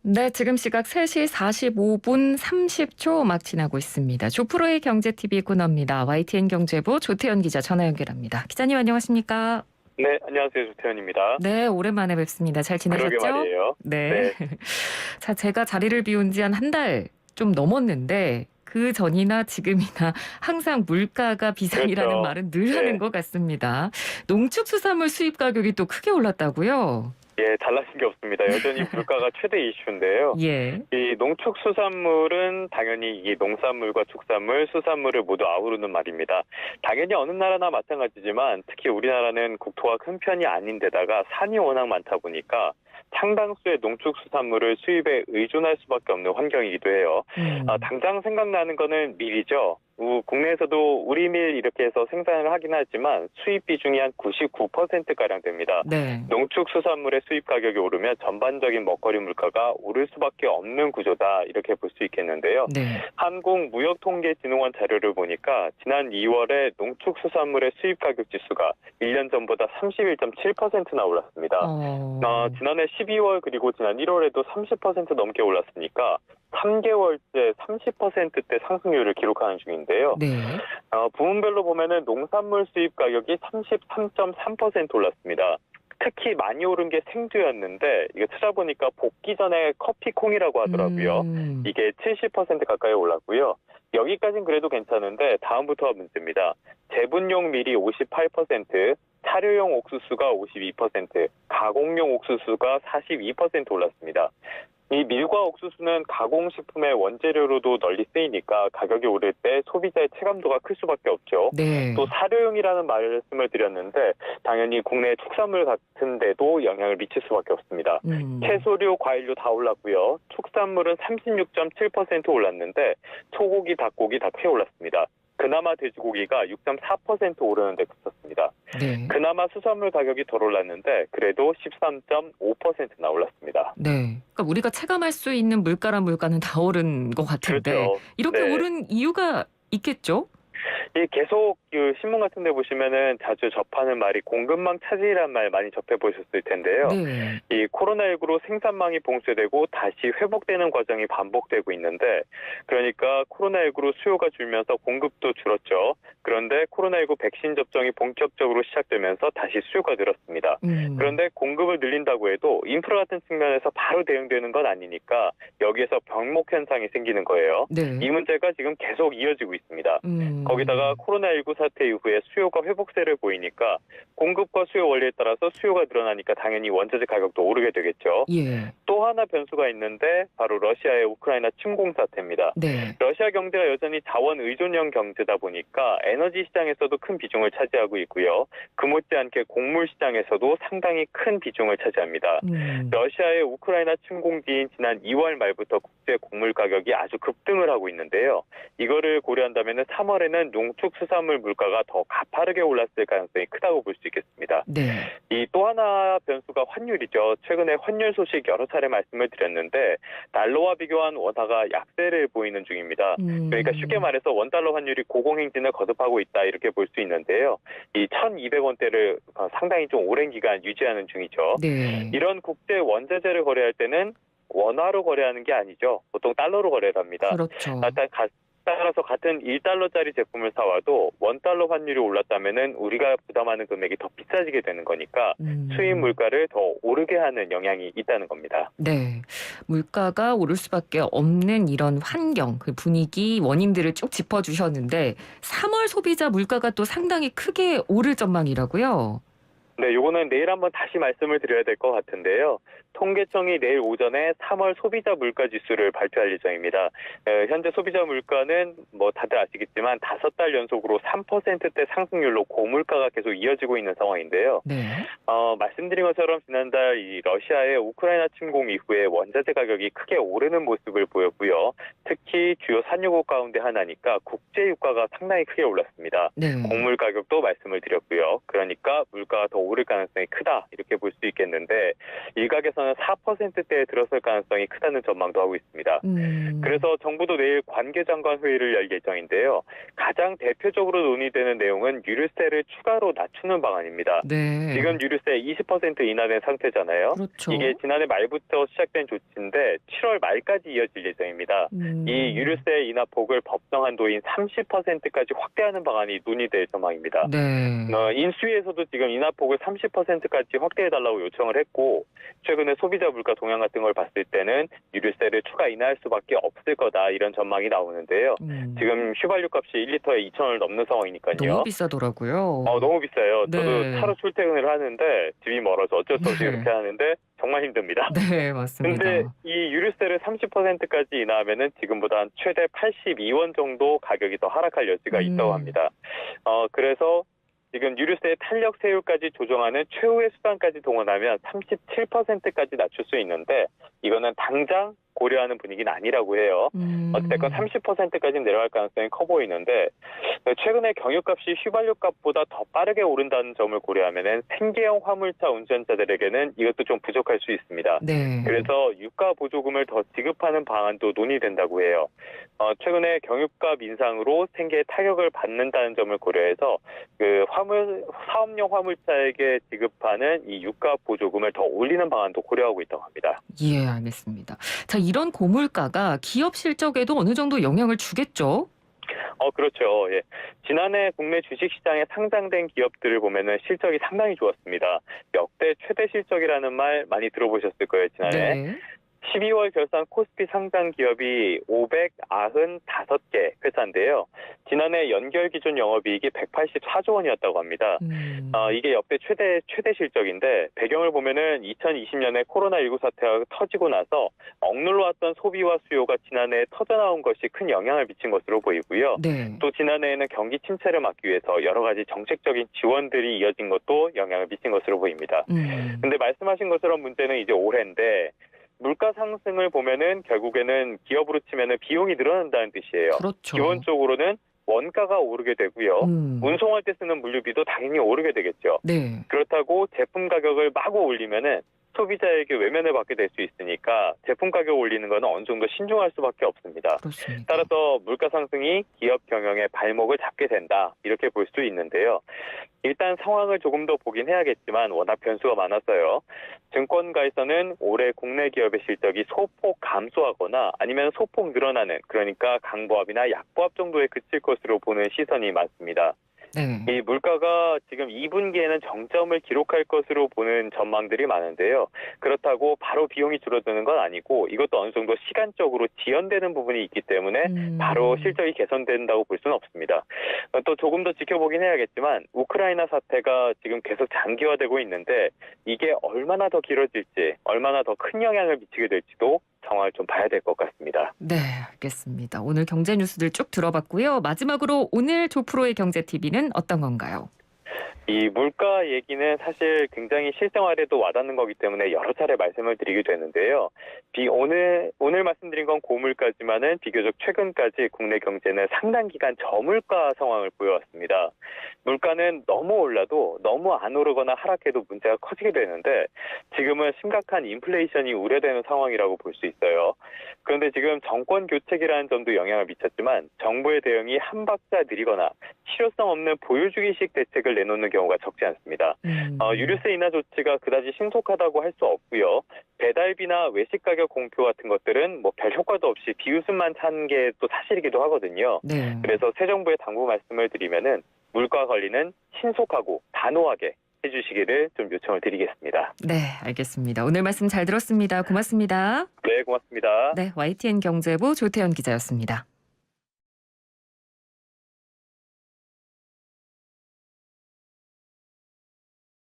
네, 지금 시각 3시 45분 30초 막 지나고 있습니다. 조프로의 경제TV 코너입니다. YTN 경제부 조태현 기자 전화 연결합니다. 기자님 안녕하십니까? 네, 안녕하세요. 조태현입니다. 네, 오랜만에 뵙습니다. 잘 그러게 지내셨죠? 말이에요. 네. 네, 자, 제가 자리를 비운 지 한 달 좀 넘었는데 그 전이나 지금이나 항상 물가가 비상이라는 그렇죠. 말은 늘 하는 네, 것 같습니다. 농축수산물 수입 가격이 또 크게 올랐다고요? 예, 달라진 게 없습니다. 여전히 물가가 최대 이슈인데요. 예. 이 농축수산물은 당연히 이 농산물과 축산물, 수산물을 모두 아우르는 말입니다. 당연히 어느 나라나 마찬가지지만 특히 우리나라는 국토가 큰 편이 아닌데다가 산이 워낙 많다 보니까 상당수의 농축수산물을 수입에 의존할 수밖에 없는 환경이기도 해요. 당장 생각나는 거는 밀이죠. 국내에서도 우리 밀 이렇게 해서 생산을 하긴 하지만 수입 비중이 한 99%가량 됩니다. 네. 농축수산물의 수입 가격이 오르면 전반적인 먹거리 물가가 오를 수밖에 없는 구조다 이렇게 볼 수 있겠는데요. 네. 한국무역통계진흥원 자료를 보니까 지난 2월에 농축수산물의 수입 가격 지수가 1년 전보다 31.7%나 올랐습니다. 지난해 12월 그리고 지난 1월에도 30% 넘게 올랐으니까 3개월째 30%대 상승률을 기록하는 중인데요. 네. 부문별로 보면은 농산물 수입 가격이 33.3% 올랐습니다. 특히 많이 오른 게 생두였는데 이게 찾아보니까 볶기 전에 커피콩이라고 하더라고요. 이게 70% 가까이 올랐고요. 여기까지는 그래도 괜찮은데 다음부터가 문제입니다. 제분용 밀이 58%, 사료용 옥수수가 52%, 가공용 옥수수가 42% 올랐습니다. 이 밀과 옥수수는 가공식품의 원재료로도 널리 쓰이니까 가격이 오를 때 소비자의 체감도가 클 수밖에 없죠. 네. 또 사료용이라는 말씀을 드렸는데 당연히 국내 축산물 같은 데도 영향을 미칠 수밖에 없습니다. 채소류, 과일류 다 올랐고요. 축산물은 36.7% 올랐는데 소고기, 닭고기 다 꽤 올랐습니다. 그나마 돼지고기가 6.4% 오르는 데 그쳤습니다. 네. 그나마 수산물 가격이 덜 올랐는데 그래도 13.5%나 올랐습니다. 네. 그러니까 우리가 체감할 수 있는 물가란 물가는 다 오른 것 같은데 그렇죠. 이렇게 네. 오른 이유가 있겠죠? 계속 신문 같은 데 보시면은 자주 접하는 말이 공급망 차질이란 말 많이 접해보셨을 텐데요. 네. 이 코로나19로 생산망이 봉쇄되고 다시 회복되는 과정이 반복되고 있는데 그러니까 코로나19로 수요가 줄면서 공급도 줄었죠. 그런데 코로나19 백신 접종이 본격적으로 시작되면서 다시 수요가 늘었습니다. 그런데 공급을 늘린다고 해도 인프라 같은 측면에서 바로 대응되는 건 아니니까 여기에서 병목 현상이 생기는 거예요. 네. 이 문제가 지금 계속 이어지고 있습니다. 거기다가 코로나19 사태 이후에 수요가 회복세를 보이니까 공급과 수요 원리에 따라서 수요가 늘어나니까 당연히 원자재 가격도 오르게 되겠죠. 예. 또 하나 변수가 있는데 바로 러시아의 우크라이나 침공 사태입니다. 네. 러시아 경제가 여전히 자원 의존형 경제다 보니까 에너지 시장에서도 큰 비중을 차지하고 있고요. 그 못지않게 곡물 시장에서도 상당히 큰 비중을 차지합니다. 러시아의 우크라이나 침공 뒤인 지난 2월 말부터 국제 곡물 가격이 아주 급등을 하고 있는데요. 이거를 고려한다면 3월에는 농축수산물 물가가 더 가파르게 올랐을 가능성이 크다고 볼 수 있겠습니다. 네. 이 또 하나 변수가 환율이죠. 최근에 환율 소식 여러 차례 말씀을 드렸는데 달러와 비교한 원화가 약세를 보이는 중입니다. 그러니까 쉽게 말해서 원달러 환율이 고공행진을 거듭하고 있다 이렇게 볼 수 있는데요. 이 1,200원대를 상당히 좀 오랜 기간 유지하는 중이죠. 네. 이런 국제 원자재를 거래할 때는 원화로 거래하는 게 아니죠. 보통 달러로 거래를 합니다. 그렇죠. 따라서 같은 1달러짜리 제품을 사와도 원달러 환율이 올랐다면은 우리가 부담하는 금액이 더 비싸지게 되는 거니까 수입 물가를 더 오르게 하는 영향이 있다는 겁니다. 네. 물가가 오를 수밖에 없는 이런 환경, 그 분위기, 원인들을 쭉 짚어주셨는데 3월 소비자 물가가 또 상당히 크게 오를 전망이라고요? 네, 요거는 내일 한번 다시 말씀을 드려야 될 것 같은데요. 통계청이 내일 오전에 3월 소비자 물가 지수를 발표할 예정입니다. 현재 소비자 물가는 뭐 다들 아시겠지만 5달 연속으로 3%대 상승률로 고물가가 계속 이어지고 있는 상황인데요. 네. 말씀드린 것처럼 지난달 이 러시아의 우크라이나 침공 이후에 원자재 가격이 크게 오르는 모습을 보였고요. 특히 주요 산유국 가운데 하나니까 국제 유가가 상당히 크게 올랐습니다. 네. 곡물 가격도 말씀을 드렸고요. 그러니까 물가가 더 오를 가능성이 크다 이렇게 볼 수 있겠는데 일각에서는 내년부터는 4%대에 들어설 가능성이 크다는 전망도 하고 있습니다. 그래서 정부도 내일 관계장관 회의를 열 예정인데요. 가장 대표적으로 논의되는 내용은 유류세를 추가로 낮추는 방안입니다. 네. 지금 유류세 20% 인하된 상태잖아요. 그렇죠. 이게 지난해 말부터 시작된 조치인데 7월 말까지 이어질 예정입니다. 이 유류세 인하 폭을 법정 한도인 30%까지 확대하는 방안이 논의될 전망입니다. 네. 인수위에서도 지금 인하 폭을 30%까지 확대해달라고 요청을 했고 최근에 소비자 물가 동향 같은 걸 봤을 때는 유류세를 추가 인하할 수밖에 없을 거다 이런 전망이 나오는데요. 지금 휘발유 값이 1리터에 2,000원을 넘는 상황이니까요. 너무 비싸더라고요. 너무 비싸요. 네. 저도 차로 출퇴근을 하는데 집이 멀어서 어쩔 수 없이 네. 그렇게 하는데 정말 힘듭니다. 네, 맞습니다. 근데 이 유류세를 30%까지 인하하면은 지금보다 한 최대 82원 정도 가격이 더 하락할 여지가 있다고 합니다. 그래서 지금 유류세의 탄력 세율까지 조정하는 최후의 수단까지 동원하면 37%까지 낮출 수 있는데 이거는 당장 고려하는 분위기는 아니라고 해요. 어쨌든 30%까지 내려갈 가능성이 커 보이는데 최근에 경유값이 휘발유값보다 더 빠르게 오른다는 점을 고려하면 생계형 화물차 운전자들에게는 이것도 좀 부족할 수 있습니다. 네. 그래서 유가 보조금을 더 지급하는 방안도 논의된다고 해요. 최근에 경유값 인상으로 생계에 타격을 받는다는 점을 고려해서 그 사업용 화물차에게 지급하는 이 유가 보조금을 더 올리는 방안도 고려하고 있다고 합니다. 예, 알겠습니다. 자, 이런 고물가가 기업 실적에도 어느 정도 영향을 주겠죠? 그렇죠. 예. 지난해 국내 주식시장에 상장된 기업들을 보면은 실적이 상당히 좋았습니다. 역대 최대 실적이라는 말 많이 들어보셨을 거예요, 지난해. 네. 12월 결산 코스피 상장 기업이 595개 회사인데요. 지난해 연결 기준 영업이익이 184조 원이었다고 합니다. 이게 역대 최대 실적인데 배경을 보면은 2020년에 코로나19 사태가 터지고 나서 억눌러 왔던 소비와 수요가 지난해에 터져나온 것이 큰 영향을 미친 것으로 보이고요. 네. 또 지난해에는 경기 침체를 막기 위해서 여러 가지 정책적인 지원들이 이어진 것도 영향을 미친 것으로 보입니다. 근데 말씀하신 것처럼 문제는 이제 올해인데 물가 상승을 보면은 결국에는 기업으로 치면은 비용이 늘어난다는 뜻이에요. 그렇죠. 기본적으로는 원가가 오르게 되고요. 운송할 때 쓰는 물류비도 당연히 오르게 되겠죠. 네. 그렇다고 제품 가격을 마구 올리면은 소비자에게 외면을 받게 될 수 있으니까 제품 가격 올리는 거는 어느 정도 신중할 수밖에 없습니다. 그렇습니다. 따라서 물가 상승이 기업 경영의 발목을 잡게 된다 이렇게 볼 수 있는데요. 일단 상황을 조금 더 보긴 해야겠지만 워낙 변수가 많아서요. 증권가에서는 올해 국내 기업의 실적이 소폭 감소하거나 아니면 소폭 늘어나는 그러니까 강보합이나 약보합 정도에 그칠 것으로 보는 시선이 많습니다. 네. 이 물가가 지금 2분기에는 정점을 기록할 것으로 보는 전망들이 많은데요. 그렇다고 바로 비용이 줄어드는 건 아니고 이것도 어느 정도 시간적으로 지연되는 부분이 있기 때문에 바로 실적이 개선된다고 볼 수는 없습니다. 또 조금 더 지켜보긴 해야겠지만 우크라이나 사태가 지금 계속 장기화되고 있는데 이게 얼마나 더 길어질지 얼마나 더 큰 영향을 미치게 될지도 상황을 좀 봐야 될 것 같습니다. 네, 알겠습니다. 오늘 경제 뉴스들 쭉 들어봤고요. 마지막으로 오늘 조프로의 경제TV는 어떤 건가요? 이 물가 얘기는 사실 굉장히 실생활에도 와닿는 거기 때문에 여러 차례 말씀을 드리게 되는데요. 오늘 말씀드린 건 고물가지만은 비교적 최근까지 국내 경제는 상당 기간 저물가 상황을 보여왔습니다. 물가는 너무 올라도 너무 안 오르거나 하락해도 문제가 커지게 되는데 지금은 심각한 인플레이션이 우려되는 상황이라고 볼 수 있어요. 그런데 지금 정권 교체기라는 점도 영향을 미쳤지만 정부의 대응이 한 박자 느리거나 실효성 없는 보여주기식 대책을 내놓는 경우가 적지 않습니다. 유류세 인하 조치가 그다지 신속하다고 할 수 없고요. 배달비나 외식 가격 공표 같은 것들은 뭐 별 효과도 없이 비웃음만 찬 게 또 사실이기도 하거든요. 네. 그래서 새 정부에 당부 말씀을 드리면은 물가 관리는 신속하고 단호하게 해주시기를 좀 요청을 드리겠습니다. 네, 알겠습니다. 오늘 말씀 잘 들었습니다. 고맙습니다. 네, 고맙습니다. 네, YTN 경제부 조태현 기자였습니다.